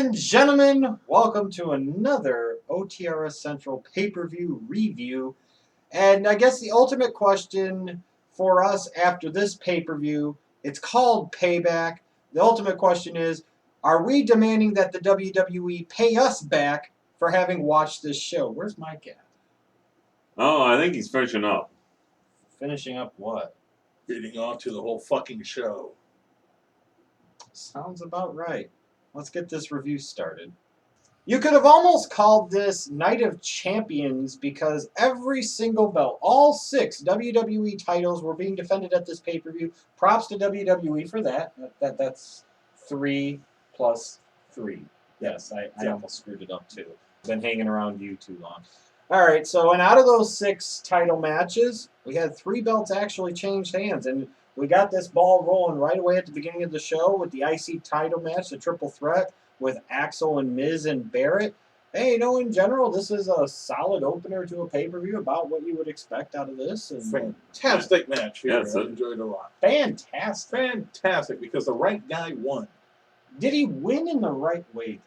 and gentlemen, welcome to another OTRS Central pay-per-view review. And I guess the ultimate question for us after this pay-per-view, it's called Payback. The ultimate question is, are we demanding that the WWE pay us back for having watched this show? Where's Mike at? Oh, I think he's finishing up. Finishing up what? Getting on to the whole fucking show. Sounds about right. Let's get this review started. You could have almost called this Night of Champions because every single belt, all 6 WWE titles were being defended at this pay-per-view. Props to WWE for that. That's 3 plus 3. Yes, I almost screwed it up too. Been hanging around you too long. All right, so and out of those 6 title matches, we had 3 belts actually change hands, and we got this ball rolling right away at the beginning of the show with the IC title match, the triple threat with Axel and Miz and Barrett. Hey, in general, this is a solid opener to a pay-per-view about what you would expect out of this. And fantastic match here. Yes, I enjoyed it a lot. Fantastic. Fantastic, because the right guy won. Did he win in the right way?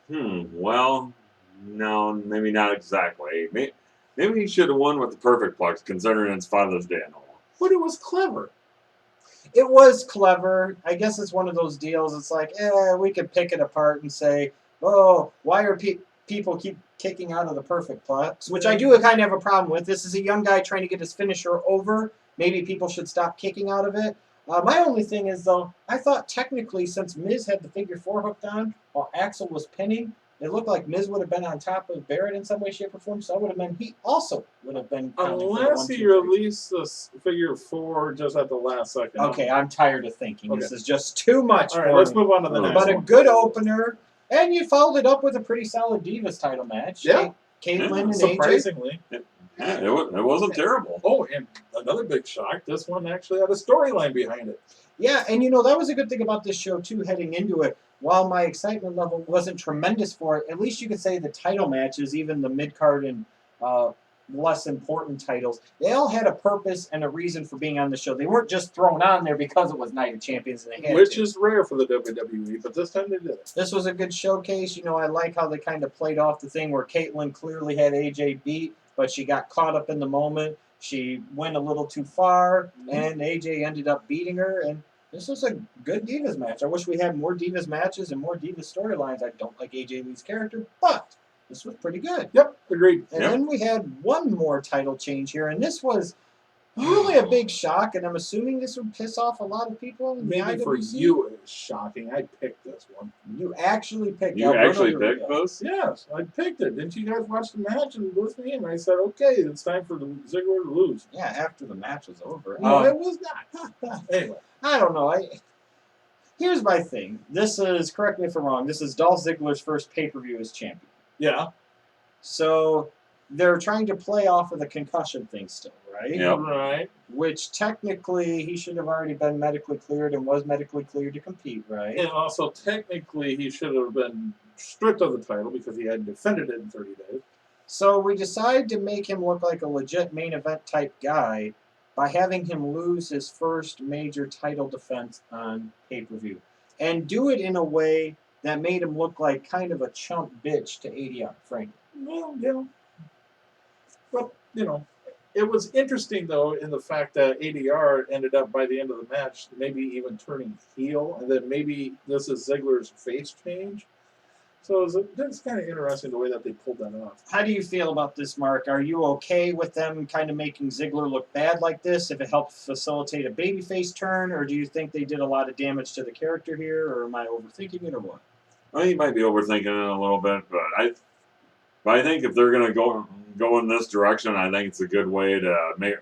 Well, no, maybe not exactly. Maybe he should have won with the perfect plex, considering it's Father's Day and all. But it was clever. It was clever. I guess it's one of those deals. It's like, we could pick it apart and say, oh, why are people keep kicking out of the perfect plex? Which I do kind of have a problem with. This is a young guy trying to get his finisher over. Maybe people should stop kicking out of it. My only thing is, though, I thought technically since Miz had the figure 4 hooked on while Axel was pinning, it looked like Miz would have been on top of Barrett in some way, shape, or form. So it would have meant he also would have been. Unless he released this figure 4 just at the last second. Okay, I'm tired of thinking. Okay. This is just too much. All right, let's move on to the next one. But a good opener, and you followed it up with a pretty solid Divas title match. Yeah. Caitlyn and surprisingly. AJ. Yeah, it wasn't terrible. Oh, and another big shock, this one actually had a storyline behind it. Yeah, and that was a good thing about this show, too, heading into it. While my excitement level wasn't tremendous for it, at least you could say the title matches, even the mid-card and less important titles, they all had a purpose and a reason for being on the show. They weren't just thrown on there because it was Night of Champions and they had Which is rare for the WWE, but this time they did it. This was a good showcase. I like how they kind of played off the thing where Caitlyn clearly had AJ beat, but she got caught up in the moment. She went a little too far, and AJ ended up beating her, and this was a good Divas match. I wish we had more Divas matches and more Divas storylines. I don't like AJ Lee's character, but this was pretty good. Yep, agreed. And then we had one more title change here, and this was really a big shock, and I'm assuming this would piss off a lot of people. Maybe for you it was shocking. I picked this one. You actually picked You actually picked this? Yes, I picked it. Didn't you guys watch the match and with me? And I said, okay, it's time for Ziggler to lose. Yeah, after the match was over. No, it was not. Anyway. I don't know. Here's my thing. This is, correct me if I'm wrong, this is Dolph Ziggler's first pay-per-view as champion. Yeah. So they're trying to play off of the concussion thing still, right? Yep. Right. Which technically he should have already been medically cleared and was medically cleared to compete, right? And also technically he should have been stripped of the title because he hadn't defended it in 30 days. So we decide to make him look like a legit main event type guy by having him lose his first major title defense on pay-per-view. And do it in a way that made him look like kind of a chump bitch to ADR, frankly. Well, yeah. But, it was interesting, though, in the fact that ADR ended up, by the end of the match, maybe even turning heel, and then maybe this is Ziggler's face change. So it's kind of interesting the way that they pulled that off. How do you feel about this, Mark? Are you okay with them kind of making Ziggler look bad like this if it helped facilitate a babyface turn, or do you think they did a lot of damage to the character here, or am I overthinking it, or what? Well, you might be overthinking it a little bit, but I think if they're going to go in this direction, I think it's a good way to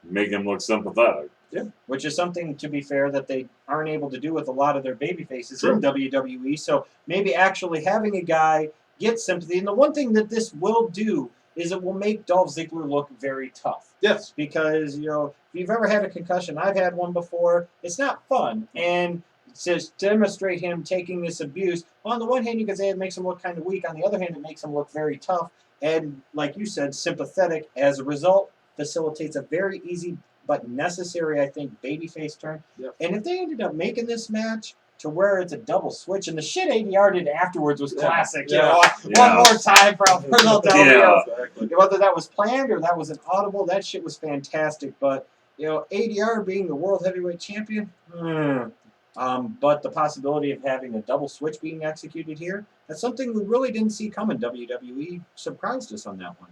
make him look sympathetic. Yeah. Which is something, to be fair, that they aren't able to do with a lot of their baby faces in WWE. So maybe actually having a guy get sympathy. And the one thing that this will do is it will make Dolph Ziggler look very tough. Yes. Because, if you've ever had a concussion, I've had one before, it's not fun. And to demonstrate him taking this abuse, on the one hand, you can say it makes him look kind of weak. On the other hand, it makes him look very tough. And, like you said, sympathetic. As a result, facilitates a very easy but necessary, I think, babyface turn. Yep. And if they ended up making this match to where it's a double switch. And the shit ADR did afterwards was classic. Yeah. One more time for Philadelphia. Yeah. Exactly. Whether that was planned or that was an audible, that shit was fantastic. But, ADR being the world heavyweight champion, but the possibility of having a double switch being executed here, that's something we really didn't see coming. WWE surprised us on that one.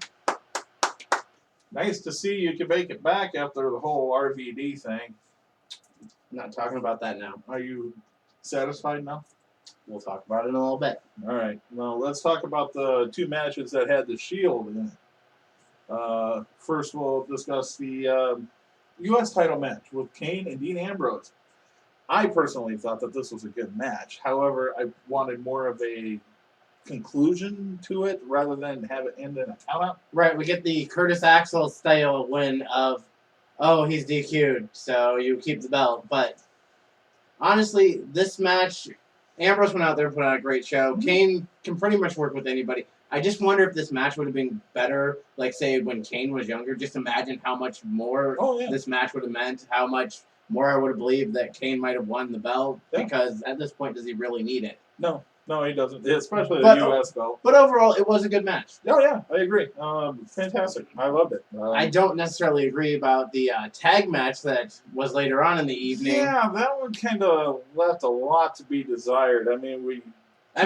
Nice to see you can make it back after the whole RVD thing. Not talking about that now. Are you satisfied now? We'll talk about it in a little bit. All right. Well, let's talk about the two matches that had the Shield in it. First, we'll discuss the U.S. title match with Kane and Dean Ambrose. I personally thought that this was a good match. However, I wanted more of a conclusion to it rather than have it end in a countout. Right, we get the Curtis Axel style win of, oh, he's DQ'd, so you keep the belt. But honestly, this match, Ambrose went out there and put on a great show. Kane can pretty much work with anybody. I just wonder if this match would have been better, like, say, when Kane was younger. Just imagine how much more this match would have meant, how much more I would have believed that Kane might have won the belt, because at this point, does he really need it? No, he doesn't, especially the U.S. belt. But overall, it was a good match. Oh, yeah, I agree. Fantastic. I loved it. I don't necessarily agree about the tag match that was later on in the evening. Yeah, that one kind of left a lot to be desired. I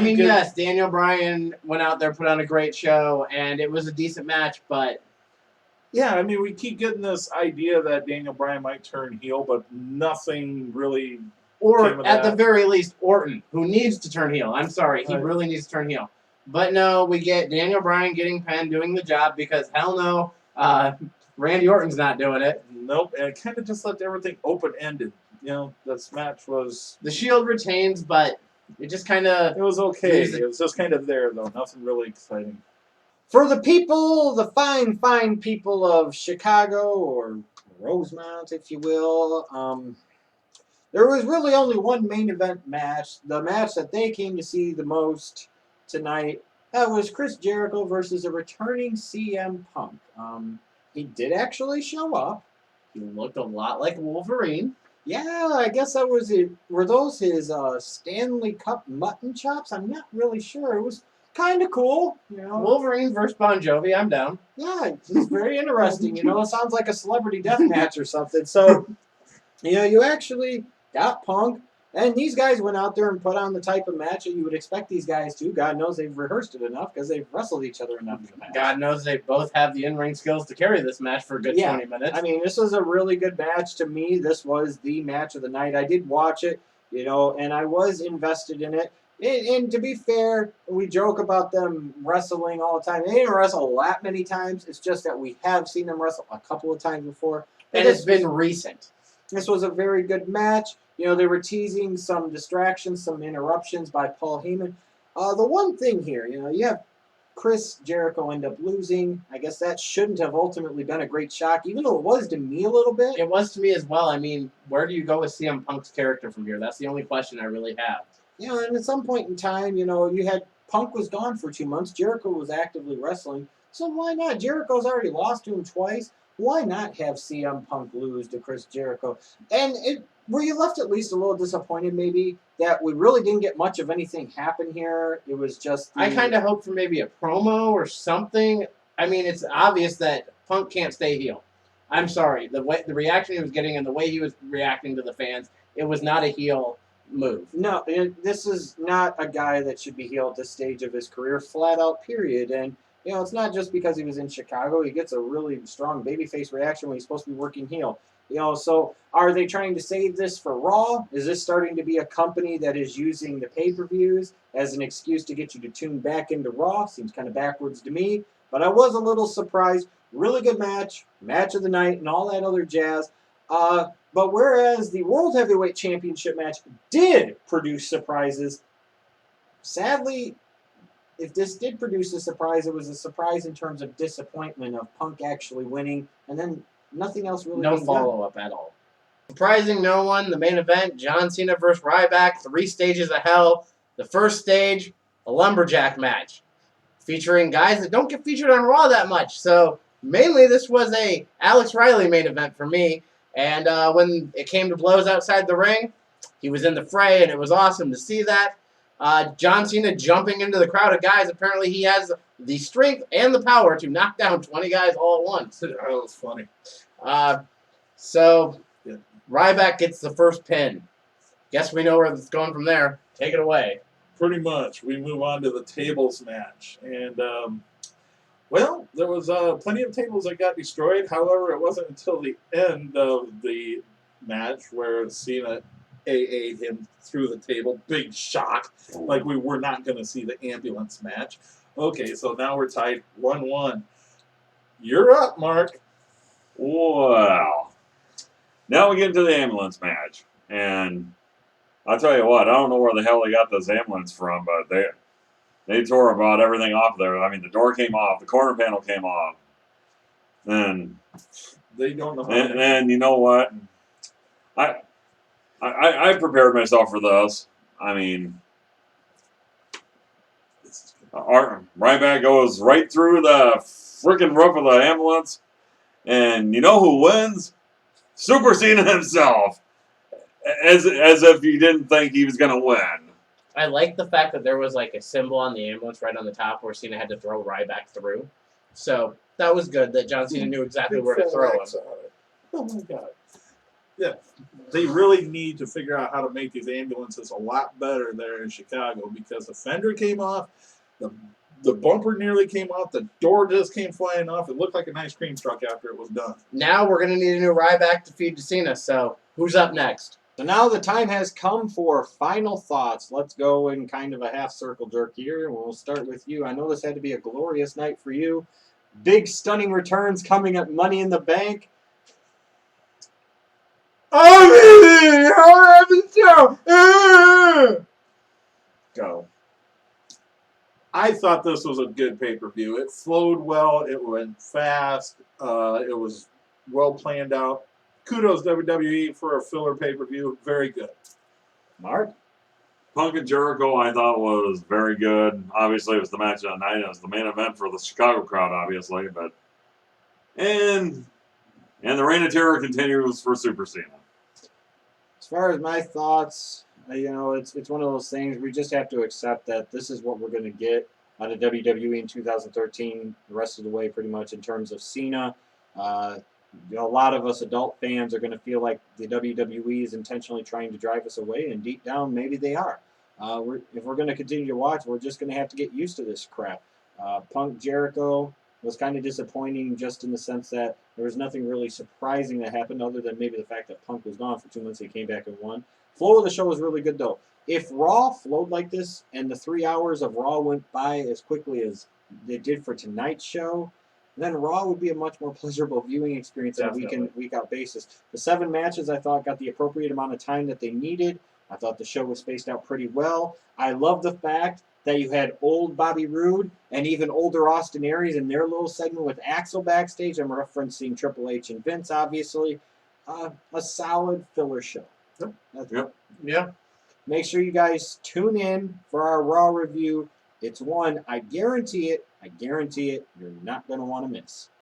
mean, yes, Daniel Bryan went out there, put on a great show, and it was a decent match, but... Yeah, I mean, we keep getting this idea that Daniel Bryan might turn heel, but nothing really... Or, at the very least, Orton, who needs to turn heel. I'm sorry, he really needs to turn heel. But no, we get Daniel Bryan getting pinned, doing the job, because hell no, Randy Orton's not doing it. Nope, and it kind of just left everything open-ended. This match was... The Shield retains, but it just kind of... It was okay. It was just kind of there, though. Nothing really exciting. For the people, the fine, fine people of Chicago, or Rosemount, if you will, there was really only one main event match. The match that they came to see the most tonight, that was Chris Jericho versus a returning CM Punk. He did actually show up. He looked a lot like Wolverine. Yeah, I guess that was it. Were those his Stanley Cup mutton chops? I'm not really sure. It was kind of cool. Wolverine versus Bon Jovi, I'm down. Yeah, it's very interesting. It sounds like a celebrity death match or something. So, you actually got Punk, and these guys went out there and put on the type of match that you would expect these guys to. God knows they've rehearsed it enough because they've wrestled each other enough in the past. God knows they both have the in-ring skills to carry this match for a good 20 minutes. I mean, this was a really good match to me. This was the match of the night. I did watch it, and I was invested in it. And to be fair, we joke about them wrestling all the time. They didn't wrestle that many times. It's just that we have seen them wrestle a couple of times before. And it's been recent. This was a very good match. They were teasing some distractions, some interruptions by Paul Heyman. The one thing here, you have Chris Jericho end up losing. I guess that shouldn't have ultimately been a great shock, even though it was to me a little bit. It was to me as well. I mean, where do you go with CM Punk's character from here? That's the only question I really have. And at some point in time, you had Punk was gone for 2 months. Jericho was actively wrestling. So why not? Jericho's already lost to him twice. Why not have CM Punk lose to Chris Jericho? And were you left at least a little disappointed, maybe, that we really didn't get much of anything happen here? It was just... I kind of hoped for maybe a promo or something. I mean, it's obvious that Punk can't stay heel. I'm sorry. The reaction he was getting and the way he was reacting to the fans, it was not a heel move. No, this is not a guy that should be heel at this stage of his career, flat out, period. And, it's not just because he was in Chicago. He gets a really strong babyface reaction when he's supposed to be working heel. So are they trying to save this for Raw? Is this starting to be a company that is using the pay-per-views as an excuse to get you to tune back into Raw? Seems kind of backwards to me. But I was a little surprised. Really good match of the night, and all that other jazz. But whereas the World Heavyweight Championship match did produce surprises, sadly, if this did produce a surprise, it was a surprise in terms of disappointment of Punk actually winning, and then nothing else really. No follow-up at all. Surprising no one, the main event, John Cena versus Ryback, 3 stages of hell. The first stage, a lumberjack match, featuring guys that don't get featured on Raw that much. So mainly this was a Alex Riley main event for me. And when it came to blows outside the ring, he was in the fray, and it was awesome to see that. John Cena jumping into the crowd of guys. Apparently, he has the strength and the power to knock down 20 guys all at once. That was funny. So Yeah. Ryback gets the first pin. Guess we know where it's going from there. Take it away. Pretty much. We move on to the tables match. And, well, there was plenty of tables that got destroyed. However, it wasn't until the end of the match where Cena AA'd him through the table. Big shock. Like we were not going to see the ambulance match. Okay, so now we're tied 1-1. You're up, Mark. Wow. Now we get into the ambulance match. And I'll tell you what, I don't know where the hell they got this ambulance from, but they tore about everything off there. I mean, the door came off, the corner panel came off. And They don't know how and you know what? I prepared myself for this. I mean, Ryback goes right through the freaking roof of the ambulance, and you know who wins? Super Cena himself. As if he didn't think he was gonna win. I like the fact that there was like a symbol on the ambulance right on the top where Cena had to throw Ryback through. So that was good that John Cena knew exactly where to throw him. Oh my god. Yeah. They really need to figure out how to make these ambulances a lot better there in Chicago because the fender came off, the bumper nearly came off, the door just came flying off. It looked like an ice cream truck after it was done. Now we're going to need a new Ryback to feed to Cena, so who's up next? So now the time has come for final thoughts. Let's go in kind of a half circle jerk here. We'll start with you. I know this had to be a glorious night for you. Big stunning returns coming at Money in the Bank. Go. I thought this was a good pay-per-view. It flowed well. It went fast. It was well planned out. Kudos WWE for a filler pay-per-view. Very good. Mark? Punk and Jericho, I thought was very good. Obviously, it was the match of the night. It was the main event for the Chicago crowd, obviously, but and the Reign of Terror continues for Super Cena. As far as my thoughts, it's one of those things we just have to accept that this is what we're going to get out of WWE in 2013, the rest of the way pretty much in terms of Cena. A lot of us adult fans are going to feel like the WWE is intentionally trying to drive us away, and deep down, maybe they are. If we're going to continue to watch, we're just going to have to get used to this crap. Punk Jericho was kind of disappointing just in the sense that there was nothing really surprising that happened other than maybe the fact that Punk was gone for 2 months. He came back and won. Flow of the show was really good, though. If Raw flowed like this and the 3 hours of Raw went by as quickly as they did for tonight's show, then Raw would be a much more pleasurable viewing experience on a week-in, week-out basis. The 7 matches, I thought, got the appropriate amount of time that they needed. I thought the show was spaced out pretty well. I love the fact that you had old Bobby Roode and even older Austin Aries in their little segment with Axel backstage. I'm referencing Triple H and Vince, obviously. A solid filler show. Yeah. Make sure you guys tune in for our Raw review. It's one, I guarantee it, you're not going to want to miss.